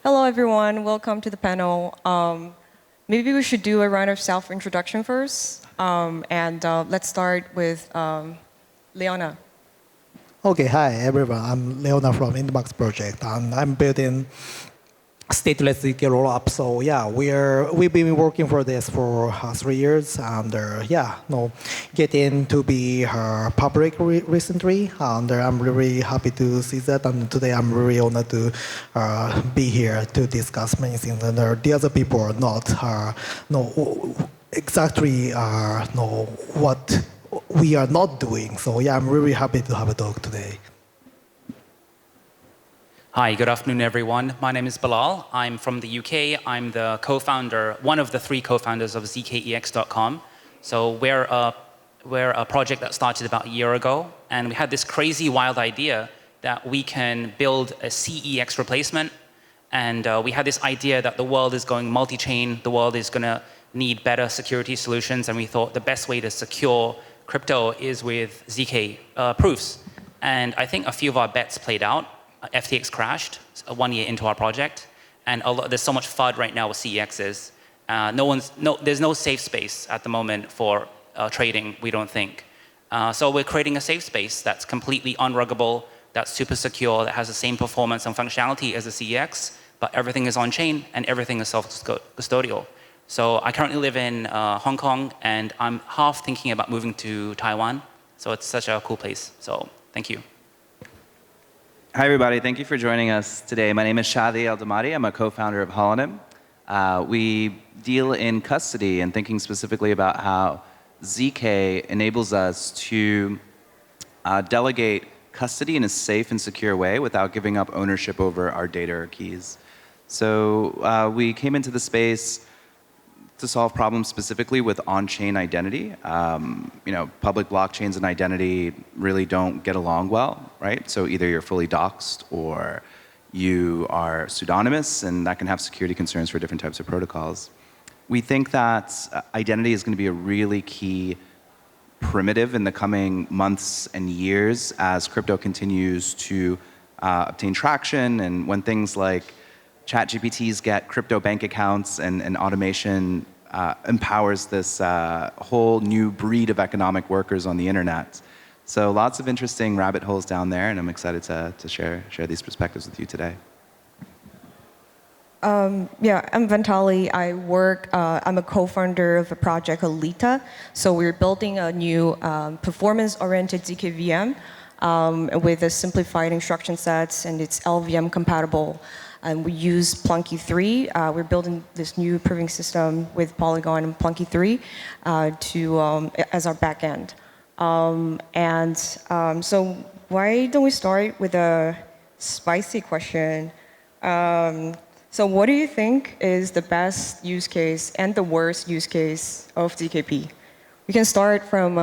Hello, everyone. Welcome to the panel. Maybe we should do a round of self-introduction first. Let's start with Leona. Okay, hi everyone. I'm Leona from Inbox project, and I'm building stateless ZK rollup. So yeah, we've been working for this for 3 years, and getting to be public recently, and I'm really happy to see that. And today I'm really honored to be here to discuss many things. And the other people are not know exactly know what we are not doing. So yeah, I'm really happy to have a talk today. Hi, good afternoon, everyone. My name is Bilal. I'm from the UK. I'm the co-founder, one of the 3 co-founders of zkex.com. So we're a project that started about a year ago, and we had this crazy, wild idea that we can build a CEX replacement. And we had this idea that the world is going multi-chain, the world is going to need better security solutions, and we thought the best way to secure crypto is with ZK proofs. And I think a few of our bets played out. FTX crashed 1 year into our project, and there's so much FUD right now with CEXs. There's no safe space at the moment for trading, we don't think. So we're creating a safe space that's completely unruggable, that's super secure, that has the same performance and functionality as a CEX, but everything is on-chain and everything is self-custodial. So I currently live in Hong Kong, and I'm half thinking about moving to Taiwan. So it's such a cool place. So thank you. Hi, everybody. Thank you for joining us today. My name is Shadi Eldamadi. I'm a co-founder of Holonym. We deal in custody and thinking specifically about how ZK enables us to delegate custody in a safe and secure way without giving up ownership over our data or keys. So we came into the space to solve problems specifically with on-chain identity. Public blockchains and identity really don't get along well, right? So either you're fully doxed or you are pseudonymous, and that can have security concerns for different types of protocols. We think that identity is going to be a really key primitive in the coming months and years as crypto continues to obtain traction, and when things like ChatGPTs get crypto bank accounts and automation empowers this whole new breed of economic workers on the internet. So lots of interesting rabbit holes down there, and I'm excited to share these perspectives with you today. I'm Vantali. I'm a co-founder of a project called Lita. So we're building a new performance-oriented ZK VM with a simplified instruction sets, and it's LVM compatible. And we use Plunky 3. We're building this new proving system with Polygon and Plunky 3 as our backend. So why don't we start with a spicy question? So what do you think is the best use case and the worst use case of ZKP? We can start from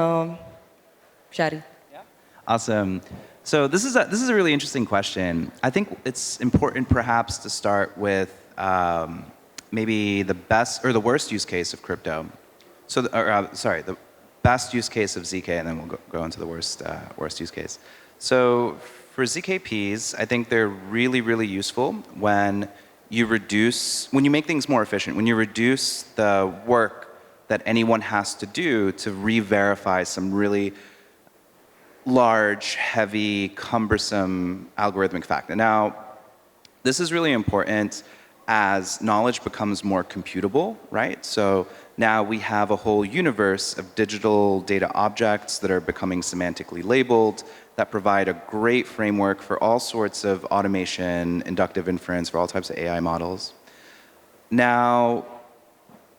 Shadi. Yeah. Awesome. So this is a really interesting question. I think it's important perhaps to start with maybe the best or the worst use case of crypto. So, the best use case of ZK, and then we'll go into the worst use case. So for ZKPs, I think they're really, really useful when you make things more efficient, when you reduce the work that anyone has to do to re-verify some really large, heavy, cumbersome algorithmic fact. And now, this is really important as knowledge becomes more computable, right? So now we have a whole universe of digital data objects that are becoming semantically labeled that provide a great framework for all sorts of automation, inductive inference, for all types of AI models. Now,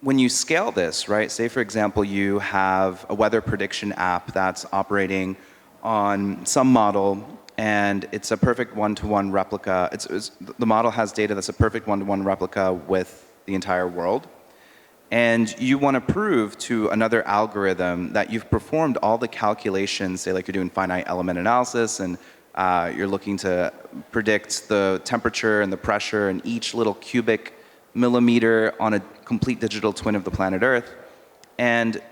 when you scale this, right, say for example, you have a weather prediction app that's operating on some model, and it's a perfect one-to-one replica. The model has data that's a perfect one-to-one replica with the entire world. And you want to prove to another algorithm that you've performed all the calculations, say like you're doing finite element analysis, and you're looking to predict the temperature and the pressure in each little cubic millimeter on a complete digital twin of the planet Earth. And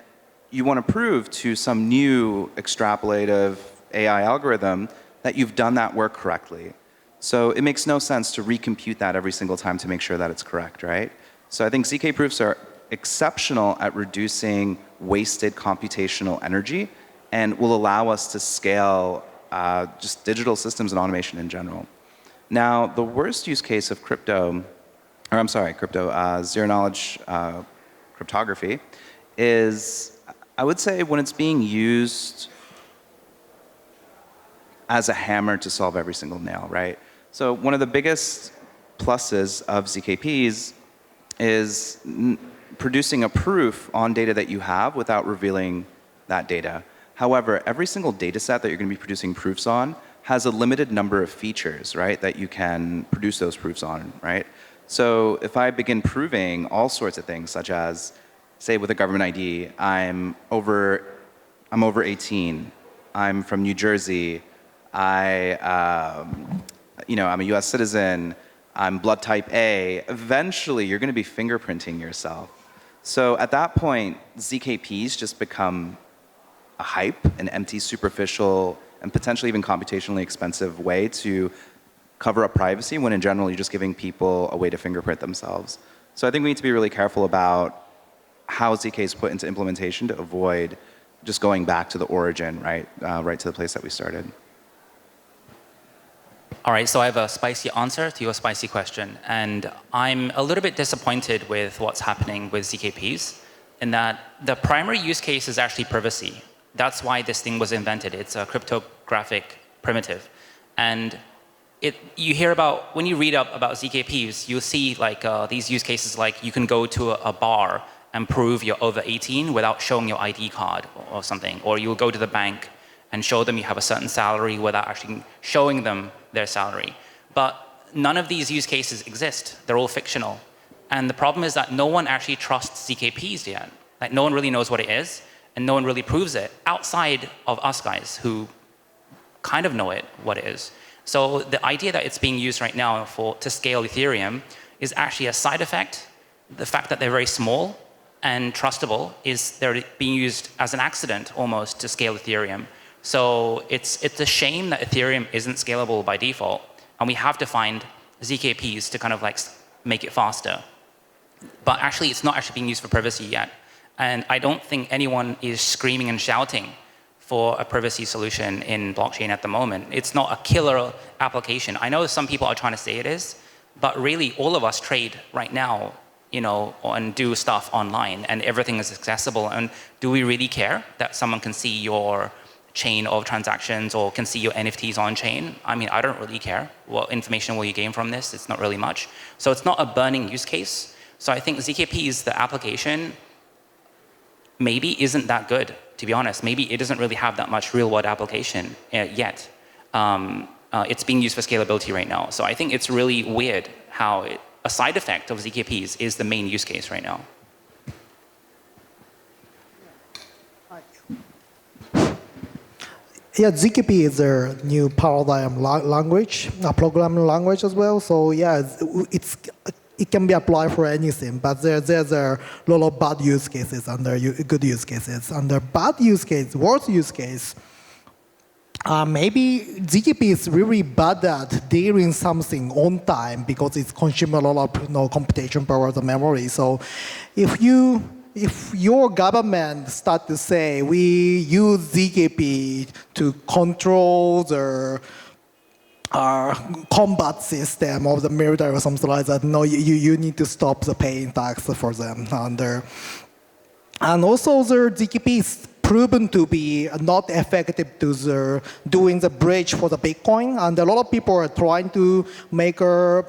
you want to prove to some new extrapolative AI algorithm that you've done that work correctly. So it makes no sense to recompute that every single time to make sure that it's correct, right? So I think ZK proofs are exceptional at reducing wasted computational energy and will allow us to scale just digital systems and automation in general. Now, the worst use case of zero-knowledge cryptography is, I would say, when it's being used as a hammer to solve every single nail, right? So one of the biggest pluses of ZKPs is producing a proof on data that you have without revealing that data. However, every single data set that you're going to be producing proofs on has a limited number of features, right, that you can produce those proofs on, right? So if I begin proving all sorts of things, such as, say, with a government ID, I'm over 18, I'm from New Jersey, I'm a U.S. citizen, I'm blood type A, eventually you're going to be fingerprinting yourself. So at that point, ZKPs just become a hype, an empty, superficial, and potentially even computationally expensive way to cover up privacy when in general you're just giving people a way to fingerprint themselves. So I think we need to be really careful about how ZK is put into implementation to avoid just going back to the origin, right, right to the place that we started. All right, so I have a spicy answer to your spicy question. And I'm a little bit disappointed with what's happening with ZKPs in that the primary use case is actually privacy. That's why this thing was invented. It's a cryptographic primitive. And you hear about, when you read up about ZKPs, you'll see like these use cases like you can go to a bar and prove you're over 18 without showing your ID card or something. Or you'll go to the bank and show them you have a certain salary without actually showing them their salary. But none of these use cases exist. They're all fictional. And the problem is that no one actually trusts ZKPs yet. Like no one really knows what it is, and no one really proves it outside of us guys who kind of know what it is. So the idea that it's being used right now to scale Ethereum is actually a side effect. The fact that they're very small and trustable is they're being used as an accident almost to scale Ethereum. So it's a shame that Ethereum isn't scalable by default, and we have to find ZKPs to kind of like make it faster. But actually, it's not actually being used for privacy yet. And I don't think anyone is screaming and shouting for a privacy solution in blockchain at the moment. It's not a killer application. I know some people are trying to say it is, but really all of us trade right now, and do stuff online, and everything is accessible. And do we really care that someone can see your chain of transactions or can see your NFTs on chain? I mean, I don't really care. What information will you gain from this? It's not really much. So it's not a burning use case. So I think ZKPs, the application, maybe isn't that good, to be honest. Maybe it doesn't really have that much real world application yet. It's being used for scalability right now. So I think it's really weird how a side effect of ZKPs is the main use case right now. Yeah, ZKP is a new paradigm language, a programming language as well. So yeah, it can be applied for anything, but there's a lot of bad use cases under good use cases. Under bad use case, worst use case, maybe ZKP is really bad at dealing something on time because it's consuming a lot of computation power and memory. So if your government start to say we use ZKP to control the combat system of the military or something like that, no, you need to stop the paying tax for them. And also the ZKP is proven to be not effective to doing the bridge for the Bitcoin, and a lot of people are trying to make a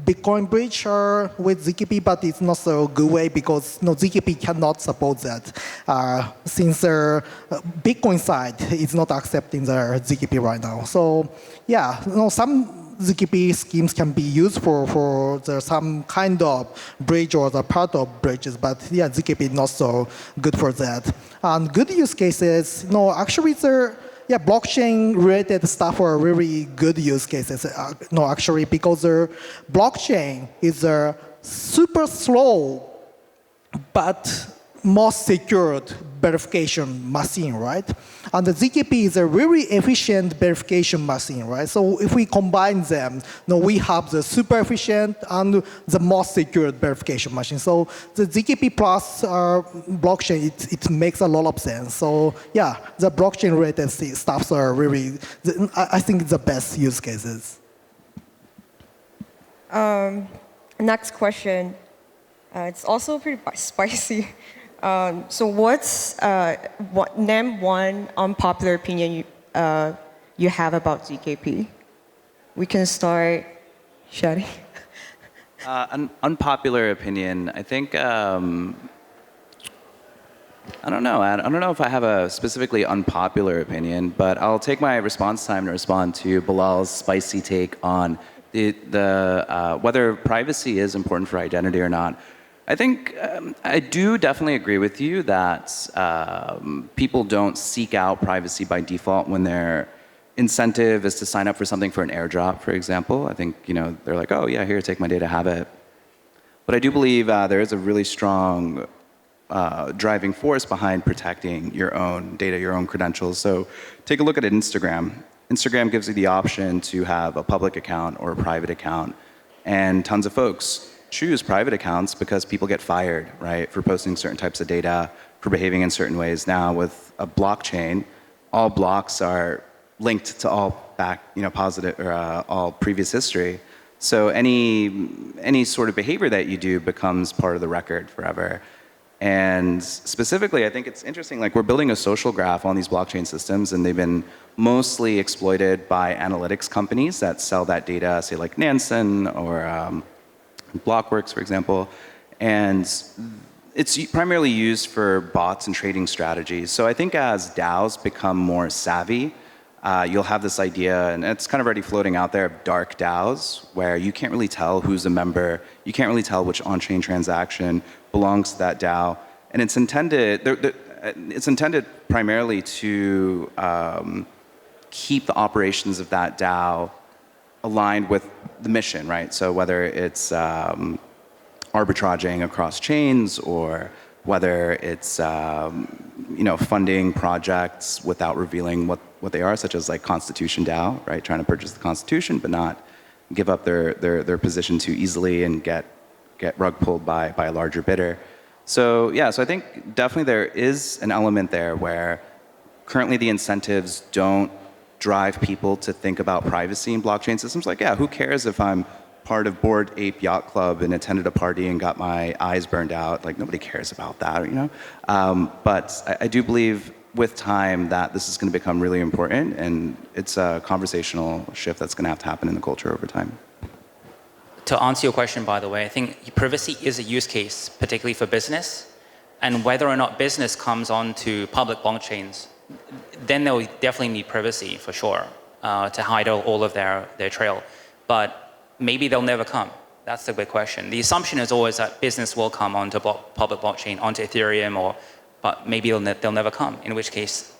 Bitcoin bridge with ZKP, but it's not so good way because ZKP cannot support that since the Bitcoin side is not accepting the ZKP right now. So yeah, some ZKP schemes can be used for some kind of bridge or the part of bridges, but yeah, ZKP is not so good for that. And good use cases, actually blockchain-related stuff are really good use cases. Actually, because the blockchain is super slow, but most secured verification machine, right? And the ZKP is a very efficient verification machine, right? So if we combine them, we have the super efficient and the most secure verification machine. So the ZKP plus blockchain, it makes a lot of sense. So yeah, the blockchain-related stuffs are really, I think, the best use cases. Next question. It's also pretty spicy. So name one unpopular opinion you have about ZKP? We can start, Shadi. An unpopular opinion. I think I don't know. I don't know if I have a specifically unpopular opinion, but I'll take my response time to respond to Bilal's spicy take on whether privacy is important for identity or not. I think I do definitely agree with you that people don't seek out privacy by default when their incentive is to sign up for something for an airdrop, for example. I think they're like, oh yeah, here, take my data, have it. But I do believe there is a really strong driving force behind protecting your own data, your own credentials. So take a look at Instagram. Instagram gives you the option to have a public account or a private account, and tons of folks choose private accounts because people get fired, right, for posting certain types of data, for behaving in certain ways. Now with a blockchain, all blocks are linked to all positive or all previous history. So any sort of behavior that you do becomes part of the record forever. And specifically, I think it's interesting, like we're building a social graph on these blockchain systems, and they've been mostly exploited by analytics companies that sell that data, say like Nansen or Blockworks, for example. And it's primarily used for bots and trading strategies. So I think as DAOs become more savvy, you'll have this idea, and it's kind of already floating out there, of dark DAOs, where you can't really tell who's a member, you can't really tell which on-chain transaction belongs to that DAO. And it's intended primarily to keep the operations of that DAO aligned with the mission, right? So whether it's arbitraging across chains, or whether it's funding projects without revealing what they are, such as like Constitution DAO, right? Trying to purchase the Constitution, but not give up their position too easily and get rug pulled by a larger bidder. So yeah, so I think definitely there is an element there where currently the incentives don't drive people to think about privacy in blockchain systems. Like, yeah, who cares if I'm part of Bored Ape Yacht Club and attended a party and got my eyes burned out? Like, nobody cares about that, But I do believe with time that this is going to become really important, and it's a conversational shift that's going to have to happen in the culture over time. To answer your question, by the way, I think privacy is a use case, particularly for business. And whether or not business comes onto public blockchains, then they'll definitely need privacy for sure to hide all of their trail. But maybe they'll never come. That's the big question. The assumption is always that business will come onto public blockchain, onto Ethereum, but maybe they'll never come, in which case,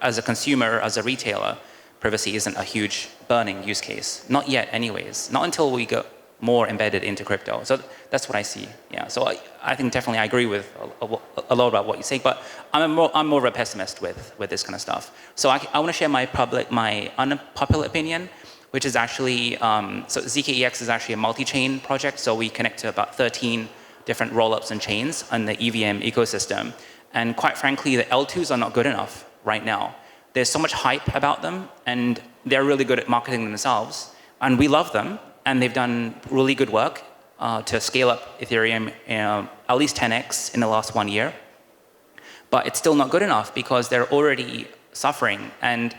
as a consumer, as a retailer, privacy isn't a huge burning use case. Not yet anyways. Not until we go more embedded into crypto. So that's what I see. Yeah. So I think definitely I agree with a lot about what you say, but I'm more of a pessimist with this kind of stuff. So I want to share my unpopular opinion, which is actually, so ZKEX is actually a multi-chain project. So we connect to about 13 different rollups and chains on the EVM ecosystem. And quite frankly, the L2s are not good enough right now. There's so much hype about them, and they're really good at marketing themselves. And we love them, and they've done really good work to scale up Ethereum at least 10x in the last 1 year. But it's still not good enough because they're already suffering. And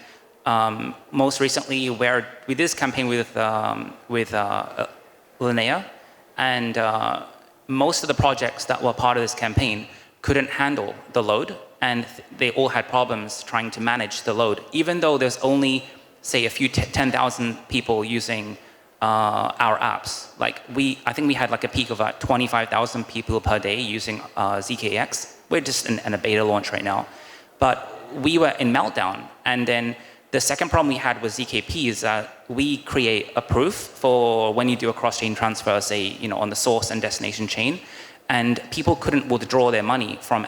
most recently, we did this campaign with Linnea, and most of the projects that were part of this campaign couldn't handle the load, and they all had problems trying to manage the load, even though there's only, say, a few 10,000 people using our apps. Like I think we had like a peak of 25,000 people per day using ZKX. We're just in a beta launch right now, but we were in meltdown. And then the second problem we had with ZKP is that we create a proof for when you do a cross-chain transfer, say, on the source and destination chain, and people couldn't withdraw their money from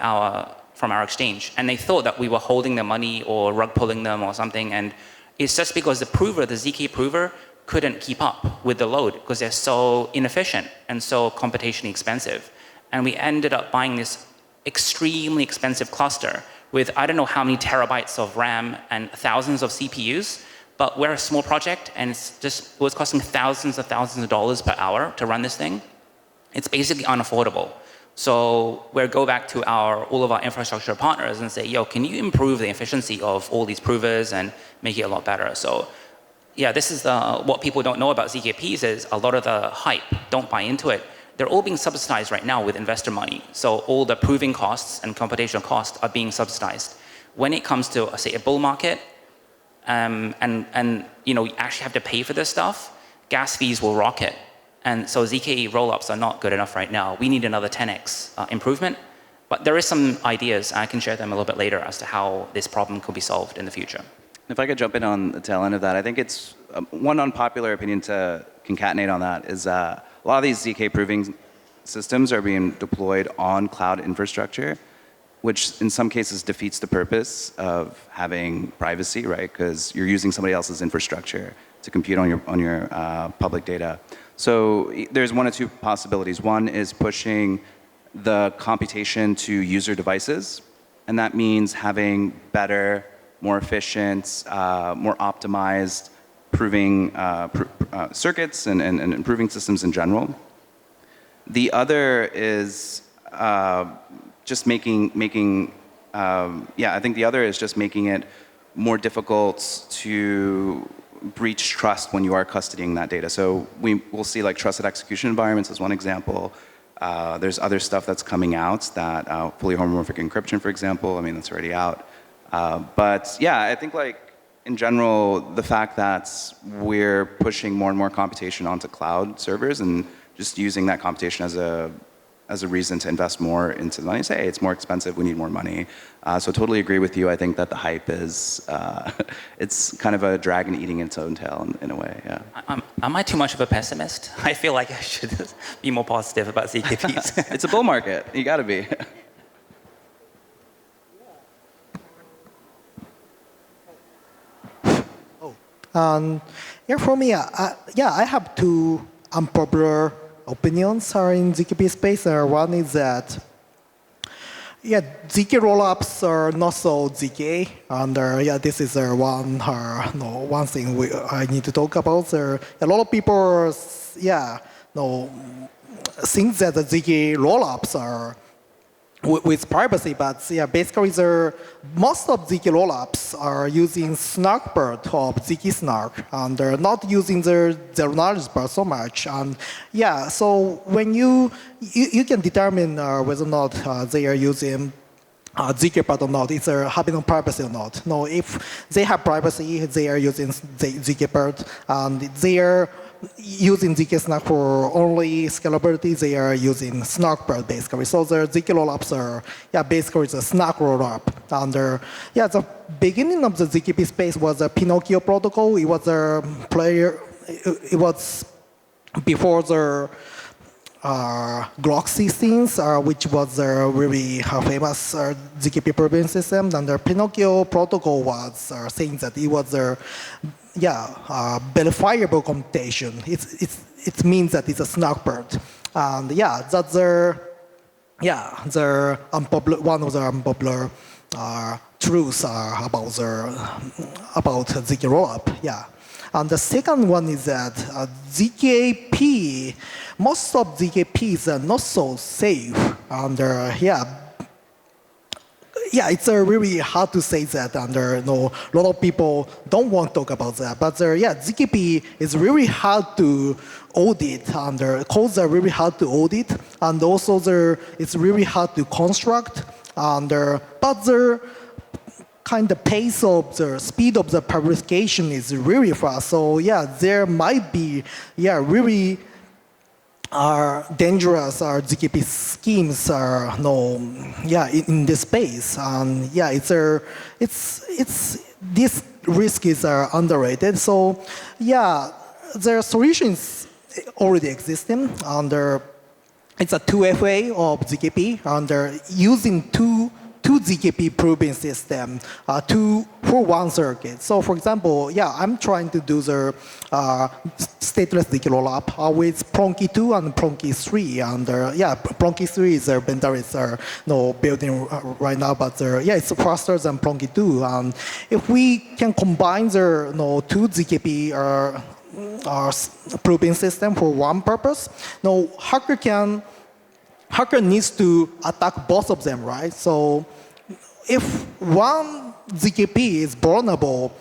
from our exchange. And they thought that we were holding their money or rug pulling them or something. And it's just because the prover, the ZK prover, couldn't keep up with the load because they're so inefficient and so computationally expensive. And we ended up buying this extremely expensive cluster with I don't know how many terabytes of RAM and thousands of CPUs, but we're a small project and it was costing thousands of dollars per hour to run this thing. It's basically unaffordable. So we'll go back to all of our infrastructure partners and say, yo, can you improve the efficiency of all these provers and make it a lot better? So yeah, this is what people don't know about ZKPs is a lot of the hype, don't buy into it. They're all being subsidized right now with investor money. So all the proving costs and computational costs are being subsidized. When it comes to, say, a bull market, and you actually have to pay for this stuff, gas fees will rocket. And so ZK rollups are not good enough right now. We need another 10x improvement. But there is some ideas, and I can share them a little bit later as to how this problem could be solved in the future. If I could jump in on the tail end of that, I think it's one unpopular opinion to concatenate on that is a lot of these ZK proving systems are being deployed on cloud infrastructure, which in some cases defeats the purpose of having privacy, right? Because you're using somebody else's infrastructure to compute on your public data. So there's one of two possibilities. One is pushing the computation to user devices, and that means having better, more efficient, more optimized proving circuits and improving systems in general. The other is just making I think the other is just making it more difficult to breach trust when you are custodying that data. So we'll see like trusted execution environments as one example. There's other stuff that's coming out that fully homomorphic encryption, for example. I mean, that's already out. But yeah, I think like in general, the fact that we're pushing more and more computation onto cloud servers and just using that computation as a reason to invest more into the money. Say, hey, it's more expensive, we need more money. So totally agree with you. I think that the hype is, it's kind of a dragon eating its own tail in a way, yeah. Am I too much of a pessimist? I feel like I should be more positive about ZKPs. It's a bull market, you gotta be. Yeah, for me, I have two unpopular opinions in ZKP space. One is that, ZK rollups are not so ZK, and this is one thing I need to talk about. A lot of people, think that the ZK rollups are with privacy, but basically most of ZK rollups are using snark part of ZK snark, and they're not using their zero knowledge part so much. And so when you can determine whether or not they are using ZK part or not, it's having privacy or not. No, if they have privacy, they are using ZK part, and they are using ZK snark for only scalability, they are using snark part basically. So the ZK rollups are basically the snark rollup. And the beginning of the ZKP space was a Pinocchio protocol. It was a player. It was before the Glock 16s, which was a really famous ZKP proving system. And the Pinocchio protocol was saying that it was a verifiable computation. It means that it's a snark part. And that's the unpopular, one of the unpopular truths about ZK rollup. And the second one is that ZKP, most of ZKPs are not so safe. And it's really hard to say that, and a lot of people don't want to talk about that. But ZKP is really hard to audit, and codes are really hard to audit, and also it's really hard to construct. And but the kind of pace of the speed of the publication is really fast. So there might be really dangerous ZKP schemes in this space, and this risk is underrated. So the solution is already existing, and it's a 2FA of ZKP, and using two two ZKP proving system for one circuit. So for example, yeah, I'm trying to do the stateless ZK rollup with Plonky 2 and Plonky 3. And yeah, Plonky 3 is vendor is building right now, but yeah, it's faster than Plonky 2. And if we can combine the two ZKP proving system for one purpose, hacker needs to attack both of them, right? So if one ZKP is vulnerable,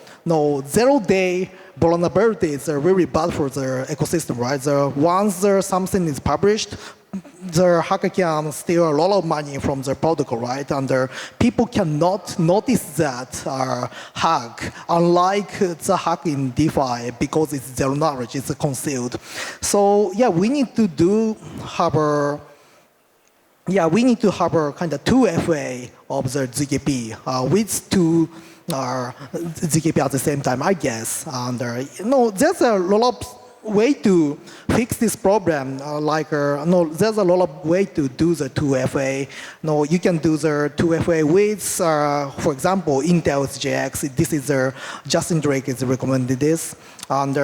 zero-day vulnerability is very bad for the ecosystem, right? Once something is published, the hacker can steal a lot of money from the protocol, right? And people cannot notice that hack, unlike the hack in DeFi, because it's zero knowledge, it's concealed. So yeah, we need to have a kind of 2FA of the ZKP with two ZKP at the same time, I guess. And there's a lot of way to fix this problem. There's a lot of way to do the 2FA. You can do the 2FA with, for example, Intel's JX. This is Justin Drake is recommended this. And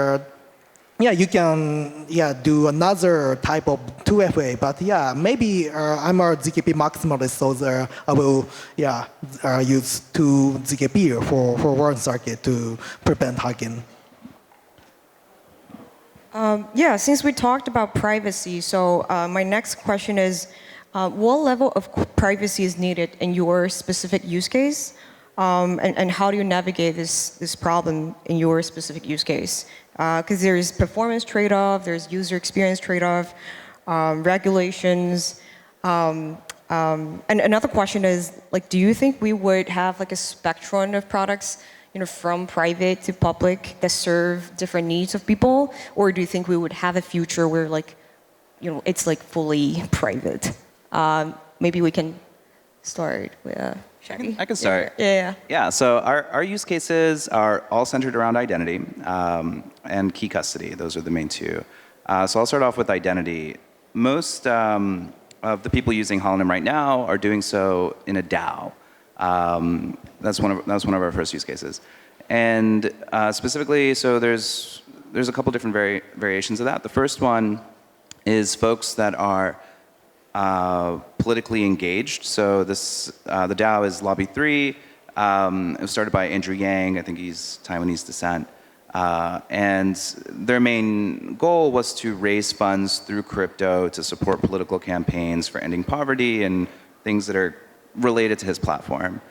yeah, you can do another type of 2FA, but yeah, maybe I'm a ZKP maximalist, so I will use two ZKP for one circuit to prevent hacking. Yeah, since we talked about privacy, so my next question is, what level of privacy is needed in your specific use case? And how do you navigate this problem in your specific use case? Because there's performance trade-off, there's user experience trade-off, regulations. And another question is, do you think we would have a spectrum of products, from private to public that serve different needs of people? Or do you think we would have a future where it's fully private? Maybe we can start with Shaggy. I can start. Yeah. Yeah, so our use cases are all centered around identity and key custody. Those are the main two. So I'll start off with identity. Most of the people using Holonym right now are doing so in a DAO. That's one of our first use cases. And specifically, so there's a couple different variations of that. The first one is folks that are politically engaged. So the DAO is Lobby 3. It was started by Andrew Yang. I think he's Taiwanese descent. And their main goal was to raise funds through crypto to support political campaigns for ending poverty and things that are related to his platform.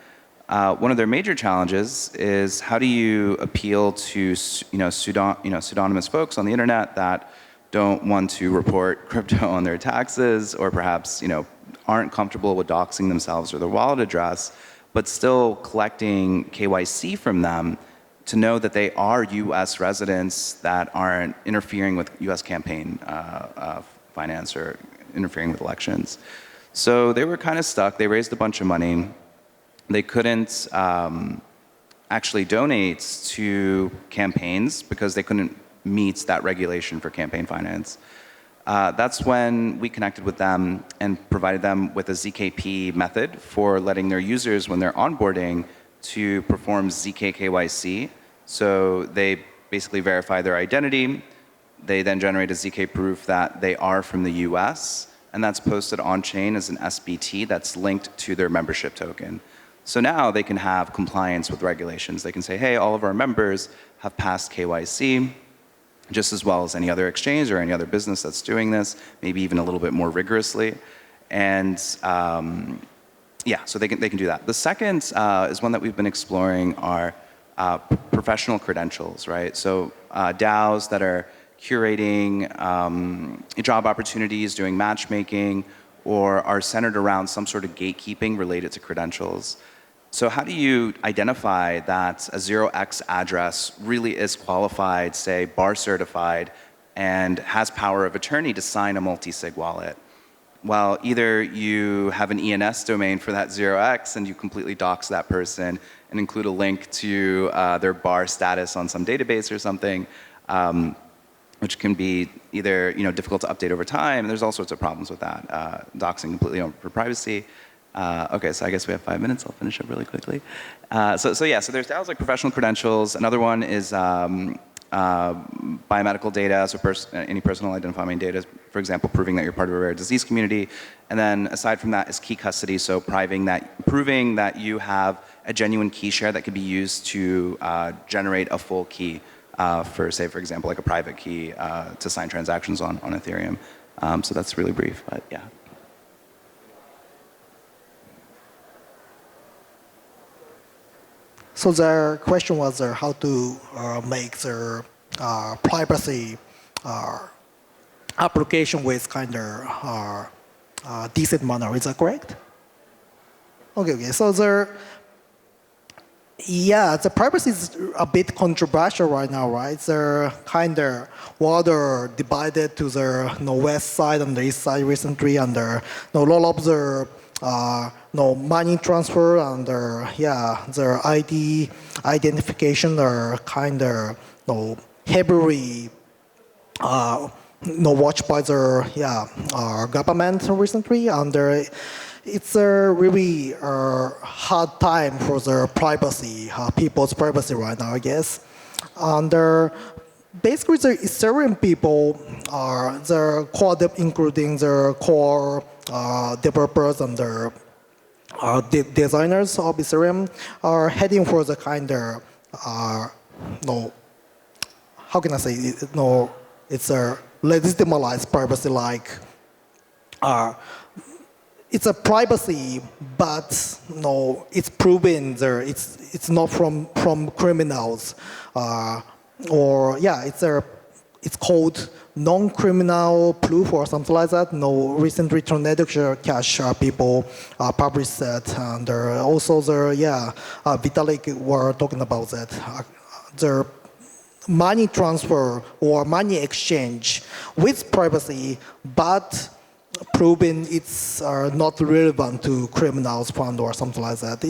One of their major challenges is how do you appeal to pseudonymous folks on the internet that don't want to report crypto on their taxes, or perhaps aren't comfortable with doxing themselves or their wallet address, but still collecting KYC from them to know that they are U.S. residents that aren't interfering with U.S. campaign finance or interfering with elections. So they were kind of stuck. They raised a bunch of money. They couldn't actually donate to campaigns because they couldn't meet that regulation for campaign finance. That's when we connected with them and provided them with a ZKP method for letting their users, when they're onboarding, to perform ZK KYC. So they basically verify their identity. They then generate a ZK proof that they are from the US, and that's posted on-chain as an SBT that's linked to their membership token. So now they can have compliance with regulations. They can say, hey, all of our members have passed KYC, just as well as any other exchange or any other business that's doing this, maybe even a little bit more rigorously. And yeah, so they can do that. The second is one that we've been exploring are professional credentials, right? So DAOs that are curating job opportunities, doing matchmaking, or are centered around some sort of gatekeeping related to credentials. So how do you identify that a 0x address really is qualified, say, bar certified, and has power of attorney to sign a multi-sig wallet? Well, either you have an ENS domain for that 0x and you completely dox that person and include a link to their bar status on some database or something, which can be either difficult to update over time. And there's all sorts of problems with that, doxing completely for privacy. Okay, so I guess we have 5 minutes. I'll finish up really quickly. So there's DAOs like professional credentials. Another one is biomedical data, so any personal identifying data, for example, proving that you're part of a rare disease community. And then aside from that is key custody, so proving that you have a genuine key share that could be used to generate a full key for, say, for example, like a private key to sign transactions on Ethereum. So that's really brief, but yeah. So the question was how to make the privacy application with kind of decent manner. Is that correct? Okay. So the privacy is a bit controversial right now, right? They're kind of water divided to the west side and the east side recently, and a lot of the money transfer and their ID identification are kind of heavily watched by the government recently, and it's a really hard time for the privacy, people's privacy right now, I guess. And basically, the Ethereum people are the core, including the core developers and the designers of Ethereum are heading for the kind of how can I say it? It's a legitimized privacy, like it's a privacy, but it's proven there. It's not from criminals, it's called non-criminal proof or something like that. Recently Tornado Cash people published that, and also Vitalik were talking about that. The money transfer or money exchange with privacy, but proving it's not relevant to criminals fund or something like that.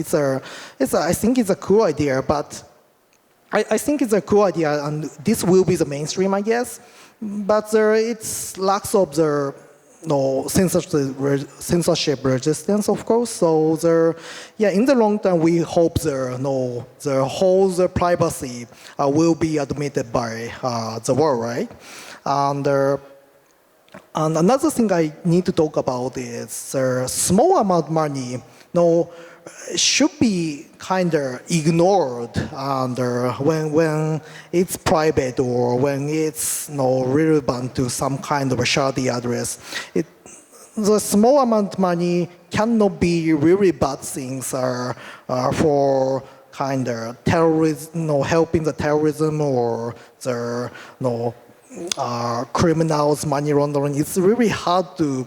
I think it's a cool idea, but I think it's a cool idea, and this will be the mainstream, I guess. But it's lacks of the censorship resistance, of course. So in the long term, we hope the whole privacy will be admitted by the world, right? And another thing I need to talk about is small amount of money should be kind of ignored under when it's private or when it's relevant to some kind of a shoddy address. The small amount of money cannot be really bad things for kind of terrorism, helping the terrorism or the criminals money laundering. It's really hard to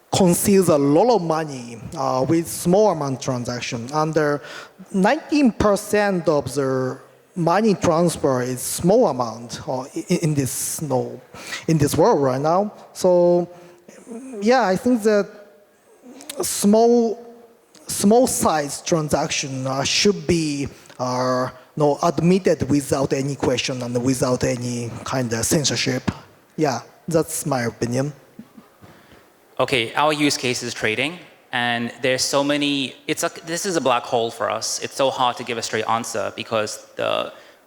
conceals a lot of money with small amount transaction. Under 19% of the money transfer is small amount in this world right now. So I think that small size transaction should be admitted without any question and without any kind of censorship. Yeah, that's my opinion. Okay, our use case is trading, and there's so many. This is a black hole for us. It's so hard to give a straight answer because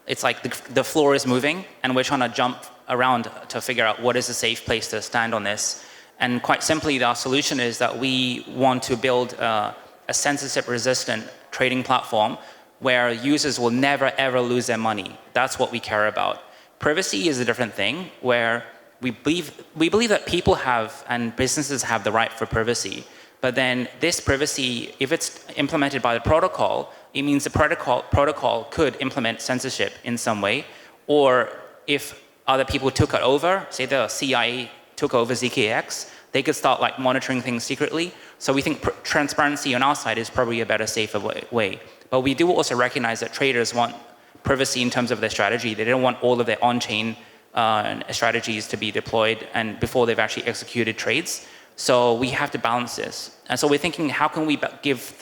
it's like the floor is moving, and we're trying to jump around to figure out what is a safe place to stand on this. And quite simply, our solution is that we want to build a censorship-resistant trading platform where users will never ever lose their money. That's what we care about. Privacy is a different thing, where we believe that people have and businesses have the right for privacy, but then this privacy, if it's implemented by the protocol, it means the protocol could implement censorship in some way, or if other people took it over, say the CIA took over ZKX, they could start like monitoring things secretly. So we think transparency on our side is probably a better, safer way. But we do also recognize that traders want privacy in terms of their strategy. They don't want all of their on-chain strategies to be deployed and before they've actually executed trades. So we have to balance this. And so we're thinking, how can we give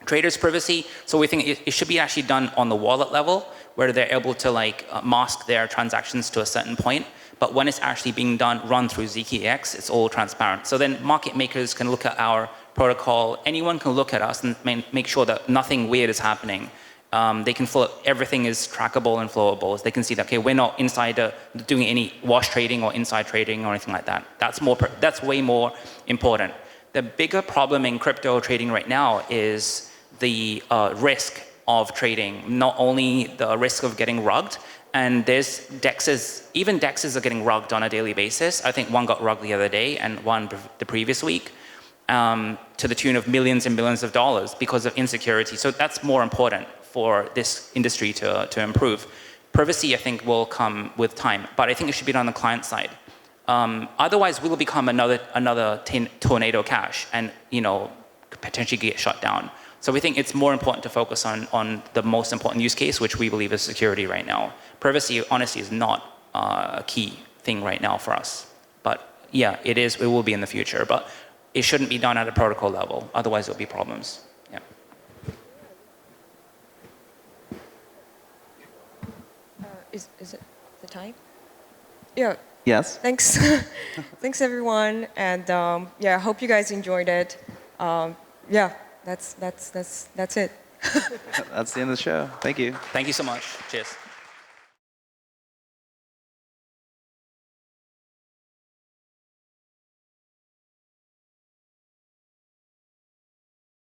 traders privacy? So we think it should be actually done on the wallet level, where they're able to like mask their transactions to a certain point. But when it's actually being run through ZKEX, it's all transparent. So then market makers can look at our protocol. Anyone can look at us and make sure that nothing weird is happening. They can everything is trackable and flowable. They can see that, okay, we're not doing any wash trading or inside trading or anything like that. That's way more important. The bigger problem in crypto trading right now is the risk of trading, not only the risk of getting rugged, and there's DEXs, even DEXs are getting rugged on a daily basis. I think one got rugged the other day and one the previous week to the tune of millions and millions of dollars because of insecurity. So that's more important for this industry to improve. Privacy, I think, will come with time, but I think it should be done on the client side. Otherwise, we'll become another tornado cash and potentially get shut down. So we think it's more important to focus on the most important use case, which we believe is security right now. Privacy, honestly, is not a key thing right now for us. But yeah, it is. It will be in the future. But it shouldn't be done at a protocol level. Otherwise, there'll be problems. Yeah. Is it the time? Yeah. Yes. Thanks. Thanks, everyone. And yeah, I hope you guys enjoyed it. Yeah. That's it. That's the end of the show. Thank you. Thank you so much. Cheers.